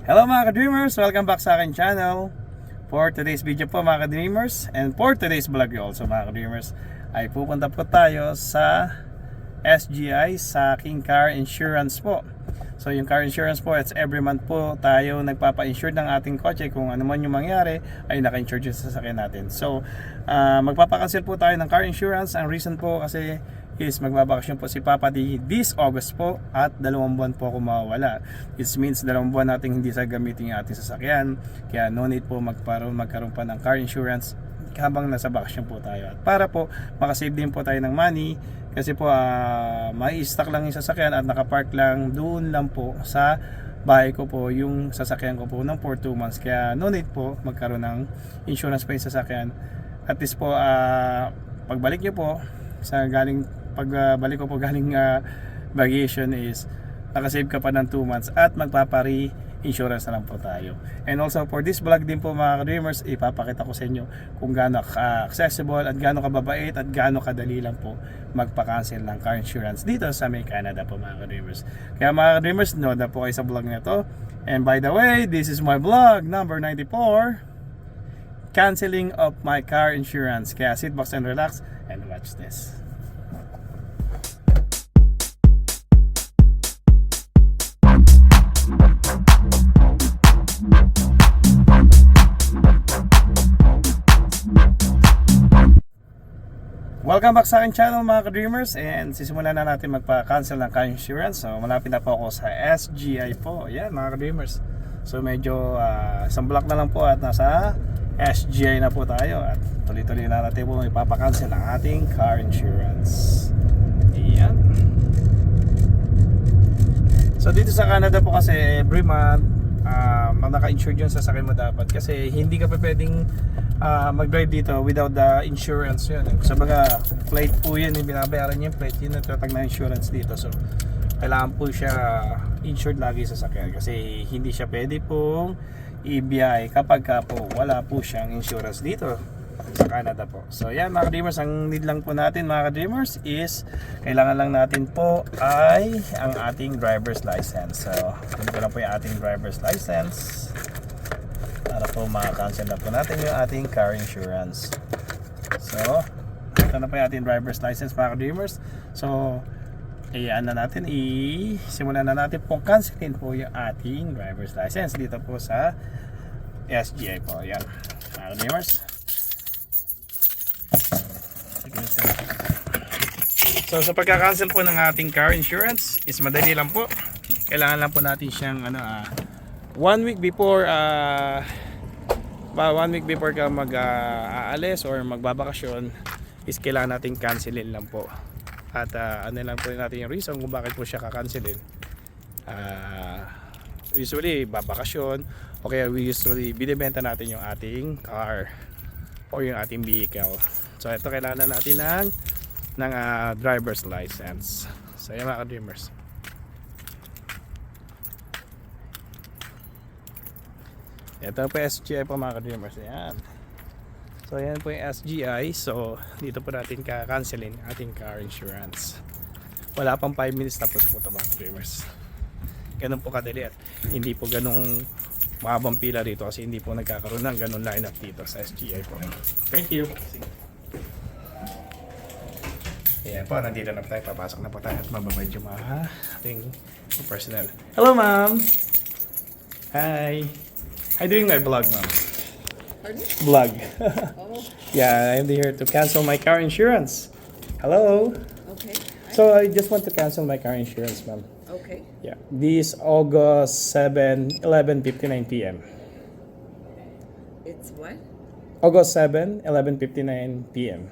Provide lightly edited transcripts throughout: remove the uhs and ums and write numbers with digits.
Hello mga ka-dreamers! Welcome back sa akin channel. For today's video po mga ka-dreamers, and for today's vlog also mga ka-dreamers, ay pupunta po tayo sa SGI sa aking car insurance po. So yung car insurance po, it's every month po tayo nagpapa-insure ng ating kotse. Kung ano man yung mangyari ay naka-insure yung sasakyan natin. So magpapa-cancel po tayo ng car insurance. Ang reason po kasi is magbabakasyon po si Papa this August po at 2 buwan po ako mawawala. It means 2 buwan nating hindi sa gamitin yung ating sasakyan. Kaya no need po magkaroon pa ng car insurance habang nasa bakasyon po tayo. At para po makasave din po tayo ng money kasi po may stock lang yung sasakyan at nakapark lang doon lang po sa bahay ko po yung sasakyan ko po ng for 2 months. Kaya no need po magkaroon ng insurance pa yung sasakyan. At least po pagbalik nyo po sa pagbalik ko po galing vacation is nakasave ka pa ng 2 months at magpapari insurance na lang po tayo. And also for this vlog din po mga ka-dreamers, ipapakita ko sa inyo kung gaano accessible at gaano kababait at gaano kadali lang po magpa-cancel ng car insurance dito sa May Canada po mga ka-dreamers. Kaya mga ka-dreamers, nood na po kayo sa vlog na to. And by the way, this is my vlog number 94, canceling of my car insurance. Kaya sit back and relax and watch this. Welcome back sa akin channel mga ka-dreamers, and sisimulan na natin magpa-cancel ng car insurance. So malapit na po ako sa SGI po. Yan mga ka-dreamers. So medyo isang block na lang po at nasa SGI na po tayo at tuloy-tuloy na natin po ipapa-cancel ang ating car insurance. Yan. So dito sa Canada po kasi every month naka-insured yung sasakyan mo dapat kasi hindi ka pa pwedeng mag-drive dito without the insurance yun. So baga plate po yun, binabayaran yung plate yun at tatag na insurance dito. So kailangan po siya insured lagi sa sasakyan kasi hindi siya pwede pong i-BI kapag ka po wala po siyang insurance dito sa Canada po. So yan mga ka-dreamers, ang need lang po natin mga ka-dreamers is kailangan lang natin po ay ang ating driver's license. So kunin ko lang po yung ating driver's license para po maka-cancel na po natin yung ating car insurance. So ito na po yung ating driver's license mga ka-dreamers. So ayan na natin, simulan na natin po cancelin po yung ating driver's license dito po sa SGI po. Ayan mga ka-dreamers. So sa pagka-cancel po ng ating car insurance is madali lang po. Kailangan lang po natin siyang 1 week before 1 week before ka mag-aalis or magbabakasyon is kailangan natin cancelin lang po. At ano lang po natin yung reason kung bakit po siya ka-cancelin. Usually babakasyon o kaya we usually binibenta natin yung ating car o yung ating vehicle. So ito kailangan natin ng driver's license. So yan mga ka-dreamers. Ito po SGI po mga ka-dreamers. Ayan. So yan po yung SGI. So dito po natin ka-cancelin ating car insurance. Wala pang 5 minutes tapos po ito mga ka-dreamers. Ganun po kadali at hindi po ganung mahabang pila dito kasi hindi po nagkakaroon ng ganun lineup dito sa SGI po. Thank you. Ayan po, nandito na po tayo. Papasok na po tayo at mababay yung mga ating personnel. Hello ma'am! Hi! I'm doing my vlog ma'am. Pardon? Vlog. Oh, Yeah, I'm here to cancel my car insurance. Hello! okay. So I just want to cancel my car insurance ma'am. Okay. Yeah, this August 7, 11:59 p.m. It's what? August 7, 11:59 p.m.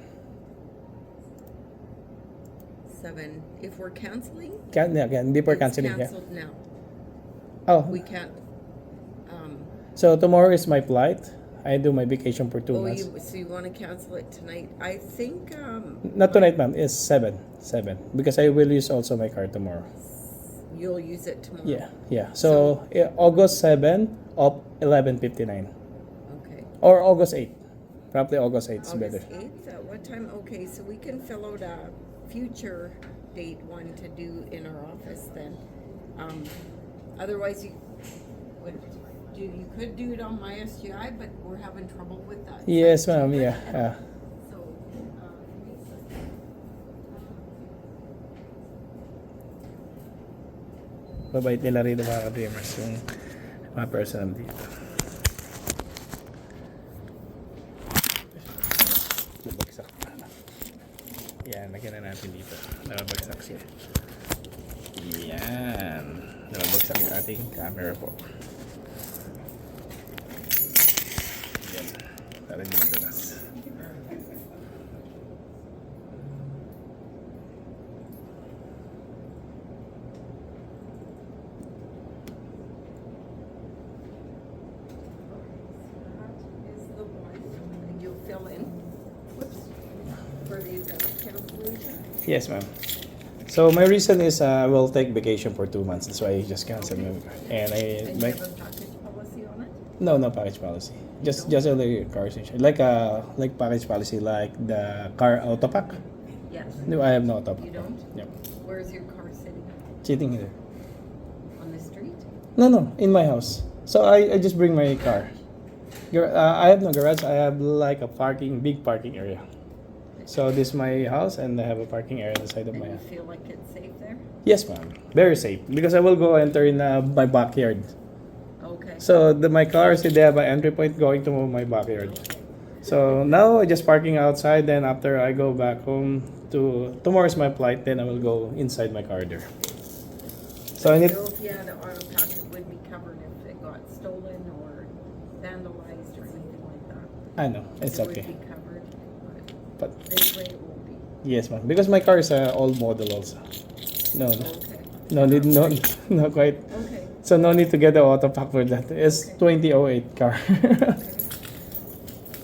7. If we're canceling, Before it's canceling. Yeah. canceled now. Oh, We can't. so tomorrow is my flight. I do my vacation for 2 Oh, months. so you want to cancel it tonight? I think. Not tonight, ma'am. It's 7 because I will use also my car tomorrow. You'll use it tomorrow. Yeah. So August 7 of 11:59 Okay. or August 8. Probably August 8 is better. August 8th. At what time? Okay, so we can fill out a future date one to do in our office then. Otherwise, you. What, you could do it on my SGI, but we're having trouble with that. Yes, ma'am. Yeah. So, Babait nila rito mga ka-dreamers yung mga personal dito. Nabagsak pa. Yan, lagyan na natin dito. Nabagsak siya. Yan. Nabagsak yung ating camera po. Yan. Para hindi madalas. is the one you fill in. Whoops. For the cancellation. Yes, ma'am. So my reason is I will take vacation for 2 months. That's why I just canceled my and And you have a package policy on it? no package policy. Just a like car station. Like package policy like the car auto pack. Yes. No, I have no auto pack. You don't? Yep. Where's your car sitting? Sitting here. On the street? No, in my house. So I just bring my car. I have no garage. I have like a big parking area. So this is my house and I have a parking area on the side of And my you house. feel like it's safe there? Yes, ma'am. Very safe because I will go enter in my backyard. Okay. So my car is there by entry point going to my backyard. So now I just parking outside. Then after I go back home tomorrow's my flight. Then I will go inside my car there. So I need. So if you had an auto pack, it would be covered if it got stolen or vandalized or anything like that. I know it's It okay. would be covered, But but this way it won't be. yes, ma'am. Because my car is old model also. No, Okay. no quite. Okay. So no need to get the auto pack for that. It's 2008 car.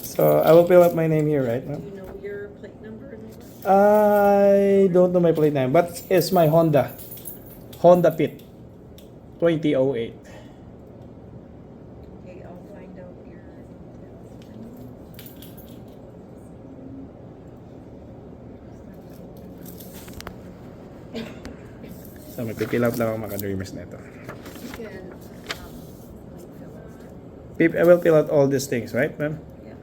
So I will fill up my name here, right, Do ma'am? you know your plate number and all that? I don't know my plate name, but it's my Honda Fit 2008. Okay, I'll find out your details. So magpipill out lang ako mga dreamers nito. You can, fill out. I will fill out all these things, right, ma'am? Yeah.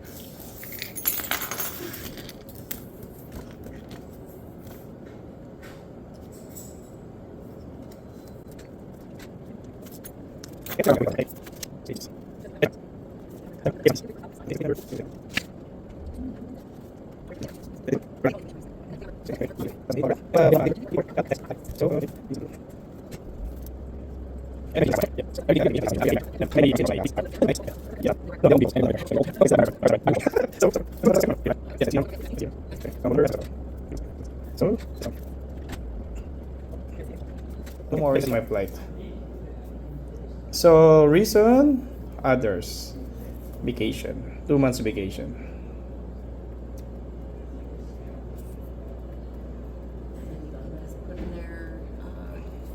Tomorrow is my flight. So reason others vacation 2 months vacation. Just put in there,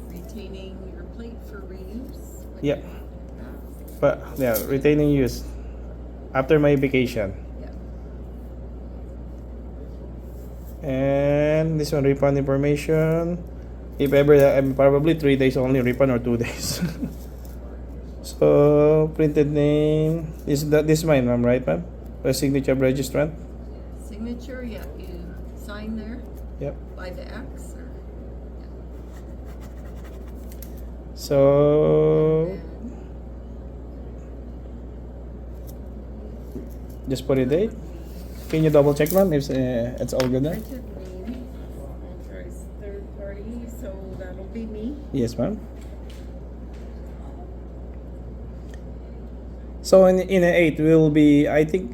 retaining your plate for reuse. Yeah. But yeah, retaining use after my vacation. Yeah. And this one refund information. If ever probably 3 days only refund or 2 days. So printed name this is mine, ma'am, right, ma'am? The signature of registrant. Signature, yeah, you sign there Yep. by the X or. So And just put a date. Can you double check, ma'am, if it's all good now? printed name, authorized third party, so that'll be me. Yes, ma'am. So in an 8 will be, I think,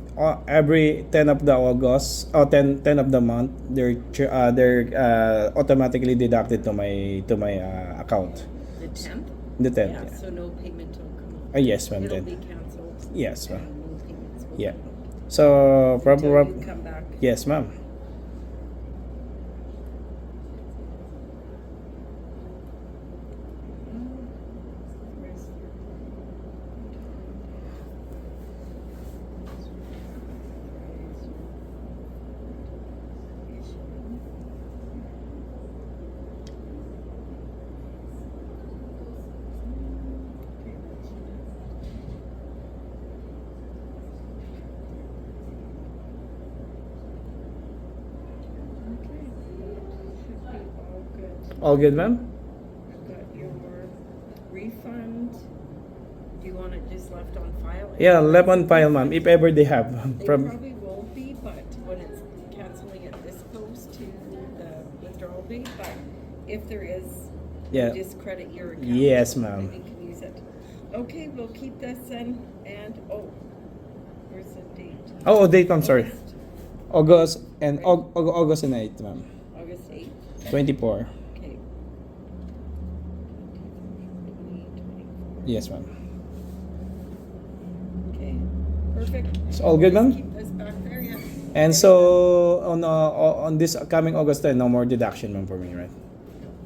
every 10 of the August or 10 of the month they're automatically deducted to my account. The 10th? The 10th. Yeah, Yeah. so no payment will come out. Yes, ma'am. It'll Then. be canceled. Yes, ma'am. And no payments will Yeah. come out. So Until proper. you come back. Yes, ma'am. Where's your- All good, ma'am? I've got your refund. Do you want it just left on file? Yeah, left on file, ma'am. If ever they have. They From probably will be, but when it's canceling it this close to the withdrawal date, but if there is, Yeah. you just credit your account. Yes, ma'am. And you can use it. Okay, we'll keep this then, and, where's the date? Oh, date, ma'am, sorry. August and August and 8, ma'am. August 8th, 24. okay. 2024. Yes, ma'am. Okay, perfect. It's all good, ma'am? Keep this back there, yeah. And so on this coming August 10, no more deduction, ma'am, for me, right?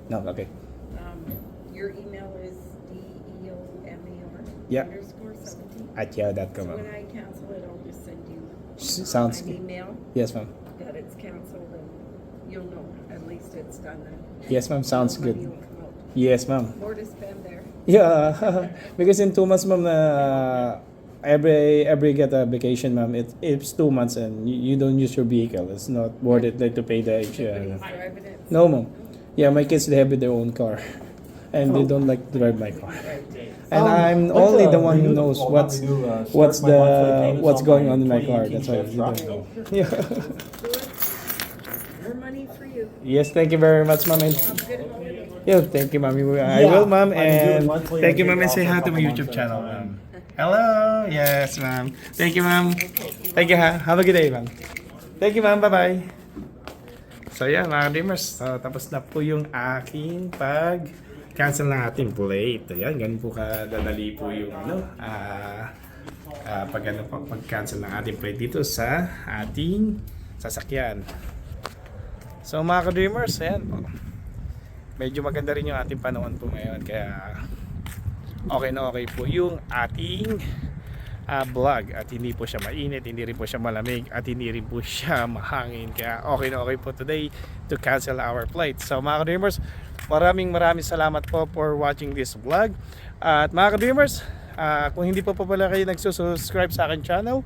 No, okay. Your email is DEOMAR Yeah. _17. At yahoo.com, So ma'am. when I cancel it, I'll just send you Sounds an good. email Yes, ma'am. that it's canceled, and you'll know, at least it's done then. Yes, ma'am. Sounds Money good. will come out. Yes, ma'am. More to spend there. Yeah, because in 2 months, ma'am, every get a vacation, ma'am, it's 2 months and you don't use your vehicle. It's not worth it like to pay the Nobody's driving it. No, ma'am. Yeah, my kids, they have their own car, and they don't like to drive my car. And I'm only the one who knows what's going on in my car. That's why you don't know. Yeah. More money for you. Yes, thank you very much, ma'am. And Have a good holiday. yeah, thank you, ma'am. I will, ma'am. And thank you, ma'am. And say hi to my YouTube channel, ma'am. Hello. Yes, ma'am. Thank you, ma'am. Thank you, ha. Have a good day, ma'am. Thank you, ma'am. Bye-bye. So, yeah, mga dreamers. So, tapos na po yung aking cancel ng ating plate. Ayan, ganun po kadadali po yung pag-cancel ng ating plate dito sa ating sasakyan. So mga ka-dreamers, ayan po. Medyo maganda rin yung ating panahon po ngayon, kaya okay na okay po yung ating vlog, at hindi po siya mainit, hindi rin po siya malamig, at hindi rin po siya mahangin, kaya okay na okay po today to cancel our flight. So mga ka-dreamers, maraming salamat po for watching this vlog. At mga ka-dreamers, kung hindi po pala kayo nagsusubscribe sa akin channel,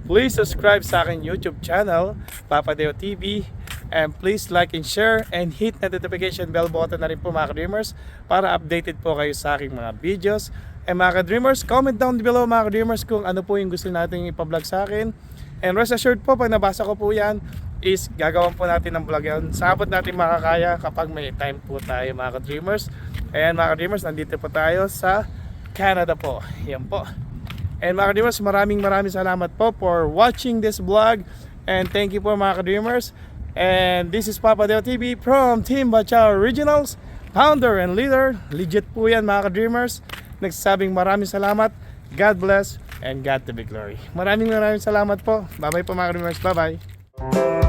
please subscribe sa akin YouTube channel, Papa Deo TV, and please like and share and hit the notification bell button na rin po mga ka-dreamers para updated po kayo sa aking mga videos. And mga ka-dreamers, comment down below mga ka-dreamers kung ano po yung gusto natin ipa-vlog sa akin. And rest assured po, pag nabasa ko po yan, is gagawin po natin ng vlog yan. Sabot natin makakaya kapag may time po tayo mga ka-dreamers. And mga ka-dreamers, nandito po tayo sa Canada po. Yan po. And mga ka-dreamers, maraming salamat po for watching this vlog. And thank you po mga ka-dreamers. And this is Papa Deo TV from Team Bachao Originals, founder and leader. Legit po yan mga ka-dreamers. Nagsasabing maraming salamat. God bless and God to be glory. Maraming salamat po. Bye bye po mga ka-dreamers. Bye bye.